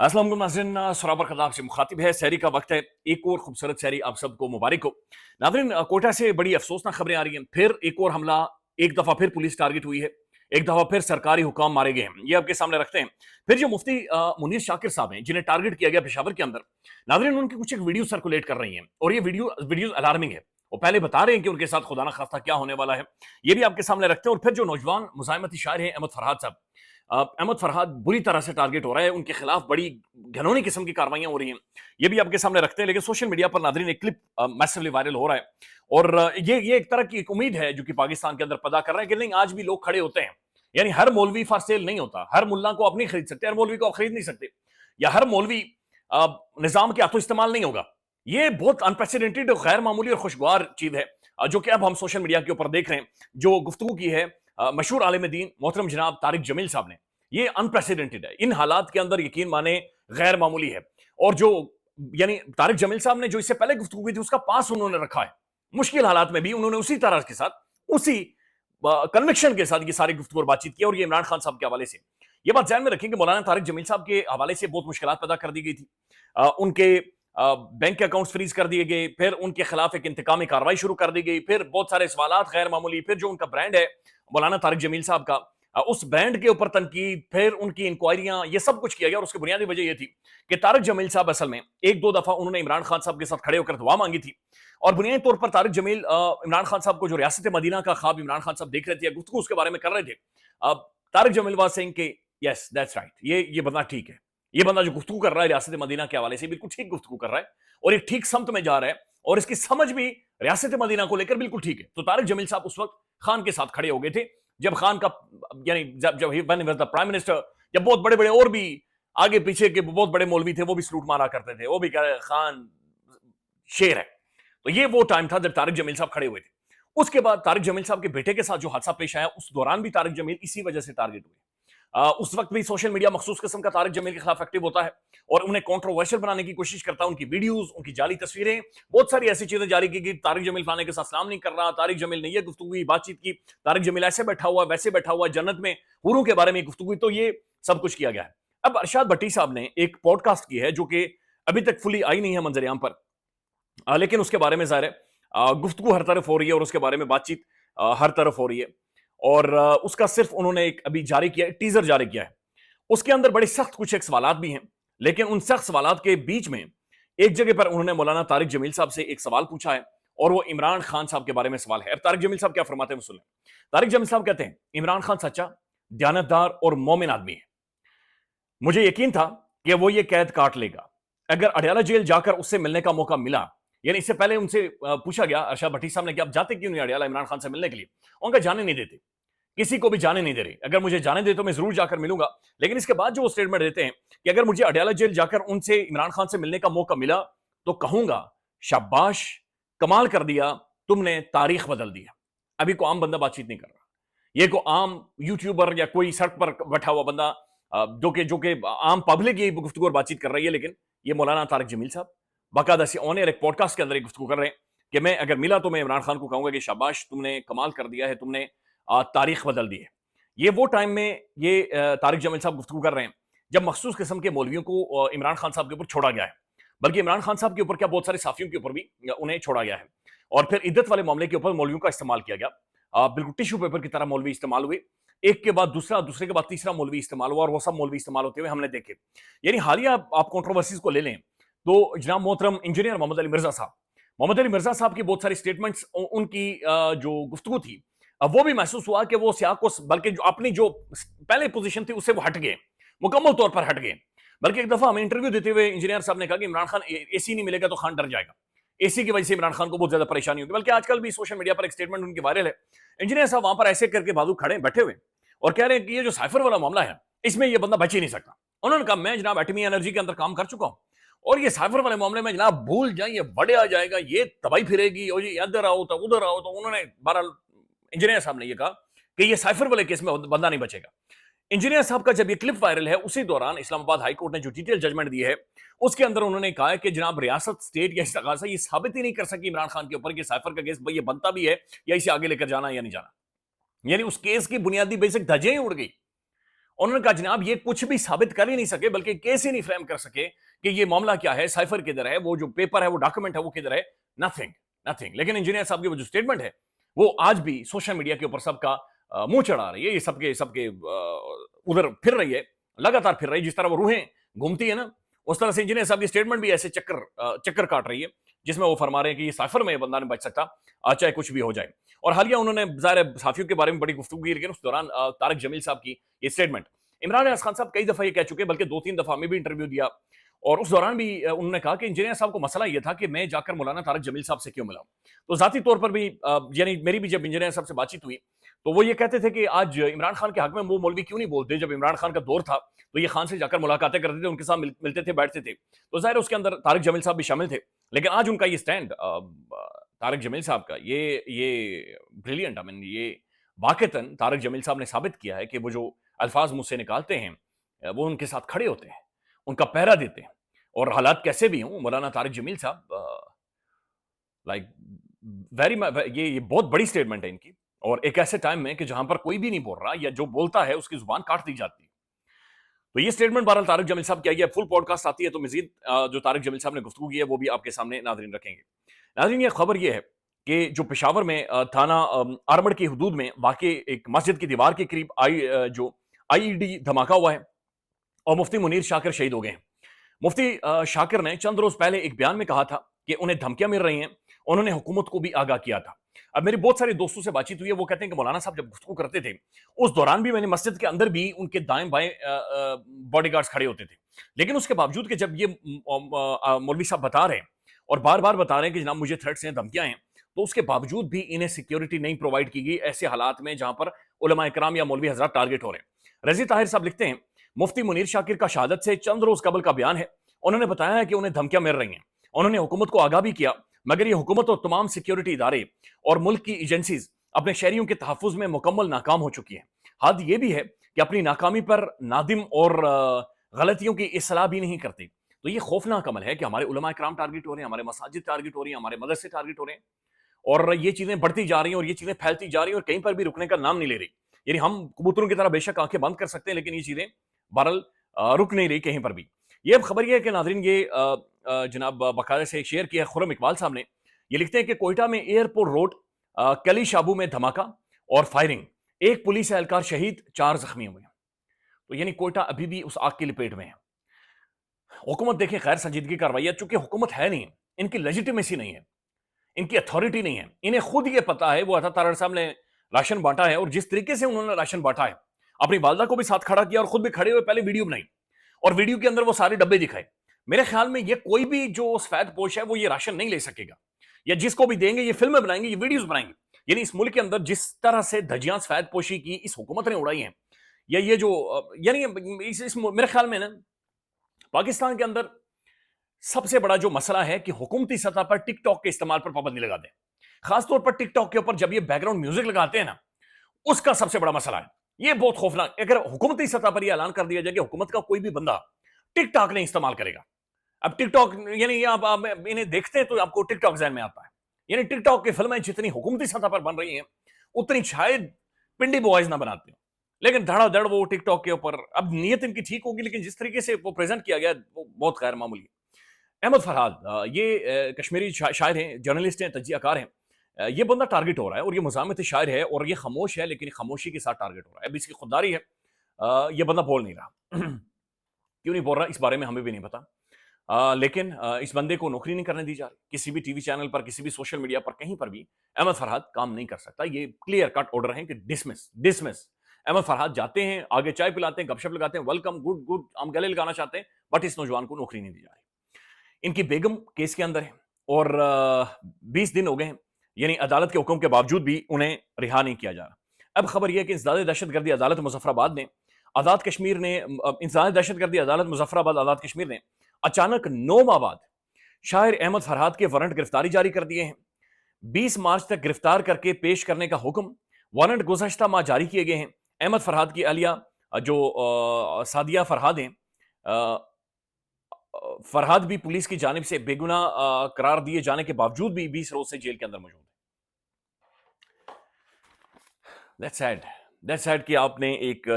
अस्सलाम वालेकुम नाज़रीन, सराबर खदाब से मुखातिब है। सहरी का वक्त है, एक और खूबसूरत सहरी आप सबको मुबारक हो। नाज़रीन, कोयटा से बड़ी अफसोसनाक खबरें आ रही हैं। फिर एक और हमला, एक दफ़ा फिर पुलिस टारगेट हुई है, एक दफ़ा फिर सरकारी हुकाम मारे गए हैं। ये आपके सामने रखते हैं। फिर जो मुफ्ती मुनीर शाकिर साहब हैं, जिन्हें टारगेट किया गया पेशावर के अंदर, नाज़रीन उनकी कुछ एक वीडियो सर्कुलेट कर रही हैं और ये वीडियो अलार्मिंग है। वो पहले बता रहे हैं कि उनके साथ खुदा ना खास्ता क्या होने वाला है। ये भी आपके सामने रखते हैं। और फिर जो नौजवान मुज़ाहिमती शायर हैं अहमद फरहाद साहब, अहमद फरहाद बुरी तरह से टारगेट हो रहा है। उनके खिलाफ बड़ी घिनौनी किस्म की कार्रवाइयां हो रही हैं। ये भी आपके सामने रखते हैं। लेकिन सोशल मीडिया पर नादरीन एक क्लिप मैसिवली वायरल हो रहा है और ये एक तरह की एक उम्मीद है जो कि पाकिस्तान के अंदर पैदा कर रहा है कि नहीं, आज भी लोग खड़े होते हैं। यानी हर मौलवी फॉर सेल नहीं होता। हर मुल्ला को आप नहीं खरीद सकते, हर मौलवी को आप खरीद नहीं सकते, या हर मौलवी निजाम के हाथों इस्तेमाल नहीं होगा। ये बहुत अनप्रेसिडेंटेड, गैर मामूली और खुशगवार चीज है जो कि अब हम सोशल मीडिया के ऊपर देख रहे हैं। जो गुफ्तगू की है मशहूर आलिम दीन मोहतरम जनाब तारिक जमील साहब ने, ये अनप्रेसिडेंटेड है। इन हालात के अंदर यकीन माने गैर मामूली है। और जो यानी तारिक जमील साहब ने जो इससे पहले गुफ्तगू की थी, उसका पास उन्होंने रखा है। मुश्किल हालात में भी उन्होंने उसी तरह के साथ, उसी कन्विक्शन के साथ ये सारी गुफ्तगू और बातचीत की। और ये इमरान खान साहब के हवाले से ये बात ध्यान में रखें कि मौलाना तारिक जमील साहब के हवाले से बहुत मुश्किलात पैदा कर दी गई थी। उनके बैंक के अकाउंट्स फ्रीज कर दिए गए, फिर उनके खिलाफ एक इंतकामी कार्रवाई शुरू कर दी गई, फिर बहुत सारे सवालात गैर मामूली, फिर जो उनका ब्रांड है मौलाना तारिक जमील साहब का, उस ब्रांड के ऊपर तनकीद, फिर उनकी इंक्वायरियां, ये सब कुछ किया गया। और उसकी बुनियादी वजह यह थी कि तारिक जमील साहब असल में एक दो दफा उन्होंने इमरान खान साहब के साथ खड़े होकर दुआ मांगी थी। और बुनियादी तौर पर तारिक जमील इमरान खान साहब को जो रियासत मदीना का ख्वाब इमरान खान साहब देख रहे थे, गुफ्तगू उसके बारे में कर रहे थे, तारिक जमील वाज सेइंग कि यस दैट्स राइट, ये बंदा ठीक है। ये बंदा जो गुफ्तगू कर रहा है रियासत मदीना के हवाले से, बिल्कुल ठीक गुफ्तगू कर रहा है और एक ठीक समत में जा रहा है और इसकी समझ भी रियासत मदीना को लेकर बिल्कुल ठीक है। तो तारिक जमील साहब उस वक्त खान के साथ खड़े हो गए थे जब खान का यानी जब ही प्राइम मिनिस्टर, जब बहुत बड़े बड़े और भी आगे पीछे के बहुत बड़े मौलवी थे, वो भी सलूट मारा करते थे, वो भी कह रहे खान शेर है। तो ये वो टाइम था जब तारिक जमील साहब खड़े हुए थे। उसके बाद तारिक जमील साहब के बेटे के साथ जो हादसा पेश आया, उस दौरान भी तारिक जमील इसी वजह से टारगेट हुए। उस वक्त भी सोशल मीडिया मखसूस किस्म का तारिक जमील के खिलाफ एक्टिव होता है और उन्हें कंट्रोवर्शियल बनाने की कोशिश करता है। उनकी वीडियोस, उनकी जाली तस्वीरें, बहुत सारी ऐसी चीजें जारी की, तारिक जमील फलाने के साथ सलाम नहीं कर रहा, तारिक जमील ने ये गुफ्तगू की, बातचीत की, तारिक जमील ऐसे बैठा हुआ, वैसे बैठा हुआ, जन्नत में हूरों के बारे में गुफ्तगू। तो ये सब कुछ किया गया है। अब अरशाद भट्टी साहब ने एक पॉडकास्ट की है जो कि अभी तक फुली आई नहीं है मंजरेआम पर, लेकिन उसके बारे में ज़ाहिर है गुफ्तगू हर तरफ हो रही है और उसके बारे में बातचीत हर तरफ हो रही है। और उसका सिर्फ उन्होंने एक अभी जारी किया है, टीजर जारी किया है। उसके अंदर बड़े सख्त कुछ एक सवालात भी हैं, लेकिन उन सख्त सवालात के बीच में एक जगह पर उन्होंने मौलाना तारिक जमील साहब से एक सवाल पूछा है और वो इमरान खान साहब के बारे में सवाल है। अब तारिक जमील साहब क्या फरमाते हैं वो सुनें। तारिक जमील साहब कहते हैं, इमरान खान सच्चा, दयानतदार और मोमिन आदमी है। मुझे यकीन था कि वो ये कैद काट लेगा। अगर अडयाला जेल जाकर उससे मिलने का मौका मिला, यानी इससे पहले उनसे पूछा गया अरशद भट्टी साहब ने कि आप जाते क्यों नहीं अडयाला इमरान खान से मिलने के लिए? उनका जाने नहीं देते, किसी को भी जाने नहीं दे रहे। अगर मुझे जाने दे तो मैं जरूर जाकर मिलूंगा। लेकिन इसके बाद जो वो स्टेटमेंट देते हैं कि अगर मुझे अडयाला जेल जाकर उनसे इमरान खान से मिलने का मौका मिला तो कहूंगा शाबाश, कमाल कर दिया, तुमने तारीख बदल दिया। अभी को आम बंदा बातचीत नहीं कर रहा, ये को आम यूट्यूबर या कोई सड़क पर बैठा हुआ बंदा जो कि आम पब्लिक ये गुफ्तगू और बातचीत कर रही है। लेकिन ये मौलाना तारिक जमील साहब बाकायदा से ऑन एयर एक पॉडकास्ट के अंदर एक गुफ्तगू कर रहे हैं कि मैं अगर मिला तो मैं इमरान खान को कहूंगा कि शाबाश, तुमने कमाल कर दिया है, तुमने तारीख बदल दी है। ये वो टाइम में ये तारिक जमील साहब गुफ्तगू कर रहे हैं जब मखसूस किस्म के मौलवियों को इमरान खान साहब के ऊपर छोड़ा गया है। बल्कि इमरान खान साहब के ऊपर क्या, बहुत सारे साफियों के ऊपर भी उन्हें छोड़ा गया है। और फिर इद्दत वाले मामले के ऊपर मौलवियों का इस्तेमाल किया गया। बिल्कुल टिश्यू पेपर की तरह मौलवी इस्तेमाल हुए, एक के बाद दूसरा, दूसरे के बाद तीसरा मौलवी इस्तेमाल हुआ और वो सब मौलवी इस्तेमाल होते हुए हमने देखे। यानी हालिया आप कंट्रोवर्सीज को ले लें तो जनाब मोहतरम इंजीनियर मोहम्मद अली मिर्जा साहब, मोहम्मद अली मिर्जा साहब की बहुत सारी स्टेटमेंट्स, उनकी जो गुफ्तगू थी, अब वो भी महसूस हुआ कि वो सियाक को, बल्कि जो अपनी जो पहले पोजीशन थी उससे वो हट गए, मुकम्मल तौर पर हट गए। बल्कि एक दफा हमें इंटरव्यू देते हुए इंजीनियर साहब ने कहा कि इमरान खान एसी नहीं मिलेगा तो खान डर जाएगा, एसी की वजह से इमरान खान को बहुत ज्यादा परेशानी होगी। बल्कि आजकल भी सोशल मीडिया पर एक स्टेटमेंट उनकी वायरल है, इंजीनियर साहब वहां पर ऐसे करके बाजू खड़े बैठे हुए और कह रहे हैं कि ये जो साइफर वाला मामला है इसमें ये बंदा बच ही नहीं सकता। उन्होंने कहा मैं जनाब एटमी एनर्जी के अंदर काम कर चुका हूं और ये साइफर वाले मामले में जनाब भूल जाए, ये बड़े आ जाएगा, ये तबाही फिरेगी और ये इधर आओ तो उधर आओ। तो उन्होंने बहरहाल इंजीनियर साहब ने ये कहा कि ये साइफर वाले केस में बंदा नहीं बचेगा। इंजीनियर साहब का जब ये क्लिप वायरल है, उसी दौरान इस्लामाबाद हाई कोर्ट ने जो डिटेल जजमेंट दी है उसके अंदर उन्होंने कहा है कि जनाब रियासत, स्टेट या इस्तगासा ये साबित ही नहीं कर सकी इमरान खान के ऊपर कि साइफर का केस भाई ये बनता भी है या इसे आगे लेकर जाना या नहीं जाना। यानी उस केस की बुनियादी बेसिक धज्जियां ही उड़ गई انہوں نے کہا جناب یہ کچھ بھی ثابت کر ہی نہیں سکے, بلکہ کیس ہی نہیں فریم کر سکے کہ یہ معاملہ کیا ہے, سائفر کدھر ہے, وہ جو پیپر ہے, وہ ڈاکومنٹ ہے, وہ کدھر ہے, نتھنگ. لیکن انجینئر صاحب کی وہ جو اسٹیٹمنٹ ہے وہ آج بھی سوشل میڈیا کے اوپر سب کا منہ چڑھا رہی ہے, یہ سب کے ادھر پھر رہی ہے, لگاتار پھر رہی ہے. جس طرح وہ روحیں گھومتی ہے نا, اس طرح سے انجینئر صاحب کی اسٹیٹمنٹ بھی ایسے چکر کاٹ رہی ہے, جس میں وہ فرما رہے ہیں کہ یہ سائفر میں بندہ نہیں بچ سکتا چاہے کچھ بھی ہو جائے. اور حالیہ انہوں نے ظاہر صحافیوں کے بارے میں بڑی گفتگو کی, لیکن اس دوران طارق جمیل صاحب کی یہ اسٹیٹمنٹ, عمران اعظم خان صاحب کئی دفعہ یہ کہہ چکے, بلکہ 2-3 دفعہ میں بھی انٹرویو دیا, اور اس دوران بھی انہوں نے کہا کہ انجینئر صاحب کو مسئلہ یہ تھا کہ میں جا کر مولانا طارق جمیل صاحب سے کیوں ملا. تو ذاتی طور پر بھی یعنی میری بھی جب انجینئر صاحب سے بات چیت ہوئی تو وہ یہ کہتے تھے کہ آج عمران خان کے حق میں وہ مولوی کیوں نہیں بولتے, جب عمران خان کا دور تھا تو یہ خان سے جا کر ملاقاتیں کرتے تھے, ان کے ساتھ ملتے تھے, بیٹھتے تھے. تو ظاہر اس کے اندر طارق جمیل صاحب بھی شامل تھے, لیکن آج ان کا یہ سٹینڈ طارق جمیل صاحب کا یہ بریلینٹ, یہ واقعتاً طارق جمیل صاحب نے ثابت کیا ہے کہ وہ جو الفاظ مجھ سے نکالتے ہیں وہ ان کے ساتھ کھڑے ہوتے ہیں, ان کا پہرا دیتے ہیں, اور حالات کیسے بھی ہوں مولانا طارق جمیل صاحب لائک یہ بہت بڑی سٹیٹمنٹ ہے ان کی, اور ایک ایسے ٹائم میں کہ جہاں پر کوئی بھی نہیں بول رہا یا جو بولتا ہے اس کی زبان کاٹ دی جاتی ہے. تو یہ سٹیٹمنٹ بہرحال طارق جمیل صاحب کیا گیا, فل پوڈ کاسٹ آتی ہے تو مزید جو طارق جمیل صاحب نے گفتگو کی ہے وہ بھی آپ کے سامنے ناظرین رکھیں گے. ناظرین یہ خبر یہ ہے کہ جو پشاور میں تھانہ آرمڑ کی حدود میں واقع ایک مسجد کی دیوار کے قریب آئی ای ڈی دھماکہ ہوا ہے اور مفتی منیر شاکر شہید ہو گئے ہیں. مفتی شاکر نے چند روز پہلے ایک بیان میں کہا تھا کہ انہیں دھمکیاں مل رہی ہیں, انہوں نے حکومت کو بھی آگاہ کیا تھا. اب میرے بہت سارے دوستوں سے بات چیت ہوئی ہے, وہ کہتے ہیں کہ مولانا صاحب جب گفتگو کرتے تھے اس دوران بھی میں نے مسجد کے اندر بھی ان کے دائیں بائیں باڈی گارڈز کھڑے ہوتے تھے, لیکن اس کے باوجود کہ جب یہ مولوی صاحب بتا رہے ہیں اور بار بار بتا رہے ہیں کہ جناب مجھے تھریٹس ہیں, دھمکیاں ہیں, تو اس کے باوجود بھی انہیں سیکیورٹی نہیں پرووائڈ کی گئی ایسے حالات میں جہاں پر علماء کرام یا مولوی حضرات ٹارگٹ ہو رہے ہیں. رضی طاہر صاحب لکھتے ہیں مفتی منیر شاکر کا شہادت سے چند روز قبل کا بیان ہے, انہوں نے بتایا ہے کہ انہیں دھمکیاں مل رہی ہیں, انہوں نے حکومت کو آگاہ بھی کیا, مگر یہ حکومت اور تمام سیکیورٹی ادارے اور ملک کی ایجنسیز اپنے شہریوں کے تحفظ میں مکمل ناکام ہو چکی ہیں. حد یہ بھی ہے کہ اپنی ناکامی پر نادم اور غلطیوں کی اصلاح بھی نہیں کرتی. تو یہ خوفناک عمل ہے کہ ہمارے علماء کرام ٹارگٹ ہو رہے ہیں, ہمارے مساجد ٹارگٹ ہو رہی ہیں, ہمارے مدرسے ٹارگٹ ہو رہے ہیں, اور یہ چیزیں بڑھتی جا رہی ہیں اور یہ چیزیں پھیلتی جا رہی ہیں اور کہیں پر بھی رکنے کا نام نہیں لے رہی. یعنی ہم کبوتروں کی طرح بے شک آنکھیں بند کر سکتے ہیں, لیکن یہ چیزیں بہرحال رک نہیں رہی کہیں پر بھی. یہ اب خبر یہ ہے کہ ناظرین یہ جناب باقاعدہ سے شیئر کیا ہے خرم اقبال صاحب نے. یہ لکھتے ہیں کہ کوئٹہ میں ایئرپورٹ روڈ کلی شابو میں دھماکہ اور فائرنگ, ایک پولیس اہلکار شہید, 4 زخمی ہوئے. تو یعنی کوئٹہ ابھی بھی اس آگ کی لپیٹ میں ہے. حکومت دیکھیں غیر سنجیدگی کارروائی ہے, چونکہ حکومت ہے نہیں, ان کی لیجیٹیمیسی نہیں ہے, ان کی اتھارٹی نہیں ہے, انہیں خود یہ پتا ہے. وہ عطا طارق صاحب نے راشن بانٹا ہے, اور جس طریقے سے انہوں نے راشن بانٹا ہے, اپنی والدہ کو بھی ساتھ کھڑا کیا اور خود بھی کھڑے ہوئے پہلے ویڈیو بنائی اور ویڈیو کے اندر وہ سارے ڈبے دکھائے. میرے خیال میں یہ کوئی بھی جو سفید پوش ہے وہ یہ راشن نہیں لے سکے گا, یا جس کو بھی دیں گے یہ فلمیں بنائیں گے, یہ ویڈیوز بنائیں گے. یعنی اس ملک کے اندر جس طرح سے دھجیاں سفید پوشی کی اس حکومت نے اڑائی ہیں, یا یہ جو یعنی میرے خیال میں نا پاکستان کے اندر سب سے بڑا جو مسئلہ ہے کہ حکومتی سطح پر ٹک ٹاک کے استعمال پر پابندی لگا دیں. خاص طور پر ٹک ٹاک کے اوپر جب یہ بیک گراؤنڈ میوزک لگاتے ہیں نا, اس کا سب سے بڑا مسئلہ ہے. یہ بہت خوفناک. اگر حکومتی سطح پر یہ اعلان کر دیا جائے کہ حکومت کا کوئی بھی بندہ ٹک ٹاک نہیں استعمال کرے گا. اب ٹک ٹاک یعنی آپ انہیں دیکھتے ہیں تو آپ کو ٹک ٹاک ذہن میں آتا ہے. یعنی ٹک ٹاک کی فلمیں جتنی حکومتی سطح پر بن رہی ہیں اتنی شاید پنڈی بوائز نہ بناتے ہیں, لیکن دھڑا دھڑ وہ ٹک ٹاک کے اوپر. اب نیت ان کی ٹھیک ہوگی, لیکن جس طریقے سے وہ پریزنٹ کیا گیا وہ بہت غیر معمولی ہے. احمد فرحاد یہ کشمیری شاعر ہیں, جرنلسٹ ہیں, تجزیہ کار ہیں. یہ بندہ ٹارگٹ ہو رہا ہے اور یہ مزاحمت شاعر ہے اور یہ خاموش ہے, لیکن خاموشی کے ساتھ ٹارگٹ ہو رہا ہے. اب اس کی خودداری ہے, یہ بندہ بول نہیں رہا. کیوں نہیں بول رہا اس بارے میں ہمیں بھی نہیں پتا, لیکن اس بندے کو نوکری نہیں کرنے دی جا رہی کسی بھی ٹی وی چینل پر, کسی بھی سوشل میڈیا پر, کہیں پر بھی. احمد فرحاد کام نہیں کر سکتا. یہ کلیئر کٹ آرڈر ہے کہ ڈسمس. احمد فرحاد جاتے ہیں, آگے چائے پلاتے ہیں, گپ شپ لگاتے ہیں, ویلکم, گڈ, ہم گلے لگانا چاہتے ہیں, بٹ اس نوجوان کو نوکری نہیں دی جا رہی. ان کی بیگم کیس کے اندر ہے اور 20 دن ہو گئے ہیں, یعنی عدالت کے حکم کے باوجود بھی انہیں رہا نہیں کیا جا رہا. اب خبر یہ ہے کہ انسداد دہشت گردی عدالت مظفر آباد نے آزاد کشمیر نے اچانک 9 ماہ بعد شاعر احمد فرحاد کے وارنٹ گرفتاری جاری کر دیے ہیں. 20 مارچ تک گرفتار کر کے پیش کرنے کا حکم. وارنٹ گزشتہ ماہ جاری کیے گئے ہیں. احمد فرحاد کی اہلیہ جو سعدیہ فرحاد ہیں, فرحاد بھی پولیس کی جانب سے بے گناہ قرار دیے جانے کے باوجود بھی 20 روز سے جیل کے اندر موجود ہے. That's sad. दैट सैड कि आपने एक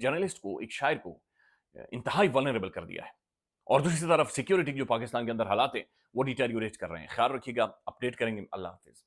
जर्नलिस्ट को, एक शायर को इंतहाई वल्नरेबल कर दिया है। और दूसरी तरफ सिक्योरिटी जो पाकिस्तान के अंदर हालात हैं वो डिटेरियोरेट कर रहे हैं। ख्याल रखिएगा, अपडेट करेंगे। अल्लाह हाफिज।